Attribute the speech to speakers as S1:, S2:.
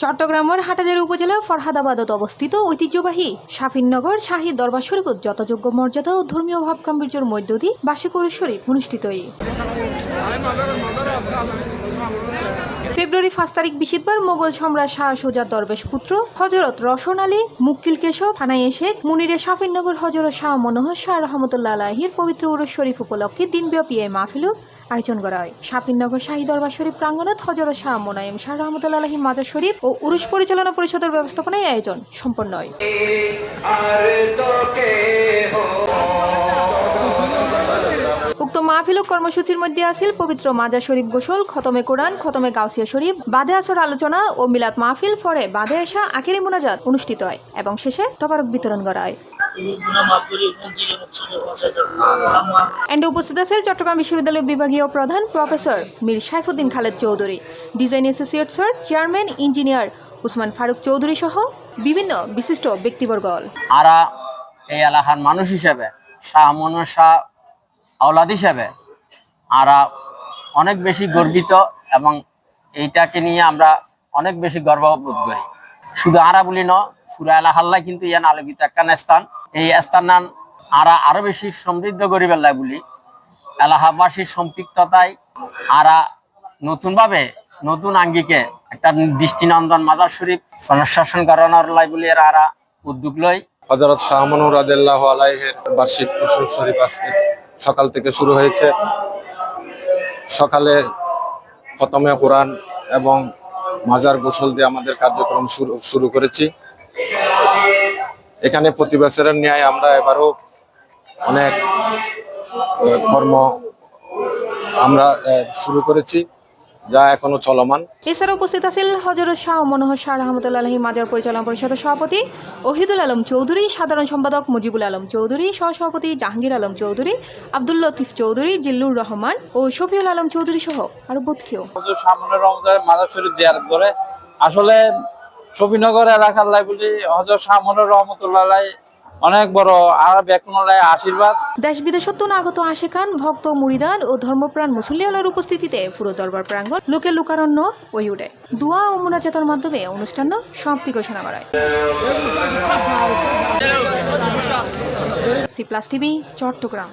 S1: চট্টগ্রামের হাটহাজারী উপজেলা ফরহাদাবাদত অবস্থিত ঐতিহ্যবাহী শাফিননগর শাহী দরবার শরীফত যথাযোগ্য মর্যাদা ও ধর্মীয় ভাবগাম্ভীর্যের মধ্য দিয়ে বার্ষিক উরুস শরীফ অনুষ্ঠিত। ফেব্রুয়ারি 5 তারিখ বৃহস্পতিবার মোগল সম্রাট শাহ সুজা দরবেশ পুত্র হজরত রওশন আলী মুক্কিল কেশব হানায়ে শেখ মুনিরে শাফিননগর হজরত শাহ মনোহর শাহ রহমতুল্লাহ আলাহির পবিত্র উরুস শরীফ উপলক্ষে দিনব্যাপী এই মাহফিল আয়োজন করা হয়। শাফিননগর শাহী দরবার শরীফ প্রাঙ্গণত হজরত শাহ মোনায়েম শাহ রহমতুল্লাহ আলাহি মাজার শরীফ ও উরুস পরিচালনা পরিষদের ব্যবস্থাপনায় আয়োজন সম্পন্ন হয়। উক্ত মাহফিল কর্মসূচির মধ্যে আছিল পবিত্র মাজার শরীফ গোসল, খতমে কোরআন, খতমে গাউসিয়া শরীফ, বাদে আসর আলোচনা ও মিলাদ মাহফিল, পরে বাদে এশা আখেরি মুনাজাত অনুষ্ঠিত হয় এবং শেষে তবারক বিতরণ করা হয়। এন্ডে উপস্থিত আছেন চট্টগ্রাম বিশ্ববিদ্যালয়ের বিভাগীয় প্রধান professor Mir Saifuddin Khaled Chowdhury, design associate sir, chairman engineer Usman Faruk Chowdhury সহ বিভিন্ন বিশিষ্ট ব্যক্তিবর্গ।
S2: আরা এই এলাকার মানুষ হিসেবে শাহ মনোহর শাহ আওলাদ হিসেবে আরা অনেক বেশি গর্বিত এবং এইটাকে নিয়ে আমরা অনেক বেশি গর্ববোধ করি। শুধু আরা বলি ন, পুরা এলাকাল্লাই কিন্তু ইয়ান আলোকিত একটা স্থান। এই স্থান নাম আরা আরো বেশি সমৃদ্ধ গরিবেল্লাই বলি এলাকাবাসীর সম্পৃক্ততায় আরা নতুনভাবে নতুন আঙ্গিকে একটা দৃষ্টিনন্দন মাজার শরীফ পুনঃশাসন করানোর লাই বলি এরা আরা উদ্যোগ লয়।
S3: হযরত শাহ মনোহর রাদিয়াল্লাহু আলাইহির বার্ষিক উরুস শরীফ আজকে সকাল থেকে শুরু হয়েছে। সকালে খতমে কোরআন এবং মাজার গোসল দিয়ে আমাদের কার্যক্রম শুরু করেছি। এখানে প্রতি বছরের ন্যায় আমরা এবারও অনেক কর্ম আমরা শুরু করেছি, যা এখনো চলমান।
S1: এছাড়া উপস্থিত আছেন হযরত শাহ মনোহর শাহ রহমতুল্লাহ আলাহি মাজার পরিচালনা পরিষদের সভাপতি ওহিদুল আলম চৌধুরী, সাধারণ সম্পাদক মুজিবুল আলম চৌধুরী, সহসভাপতি জাহাঙ্গীর আলম চৌধুরী, আব্দুল লতিফ চৌধুরী, জিল্লুর রহমান ও শফিউল আলম চৌধুরী সহ আরো বহুত কেউ।
S4: শাহ মনোহর রহমতুল্লাহ মাজার শরীফ জিয়ারত করে আসলে শফিনগর এলাকার লাই বলি হযরত শাহ মনোহর রহমতুল্লাহ আলাহি অনেক বড় আর বেকুনলায় আশীর্বাদ।
S1: দেশ বিদেশত্ব আগত আশেকান, ভক্ত, মুরিদান ও ধর্মপ্রাণ মুসল্লিয়ালার উপস্থিতিতে পুরো দরবার প্রাঙ্গণ লোকে লোকারণ্য হয়ে ওঠে। দোয়া ও মুনাজাতের মাধ্যমে অনুষ্ঠান সমাপ্তি ঘোষণা করা হয়। C plus TV, Chittagong.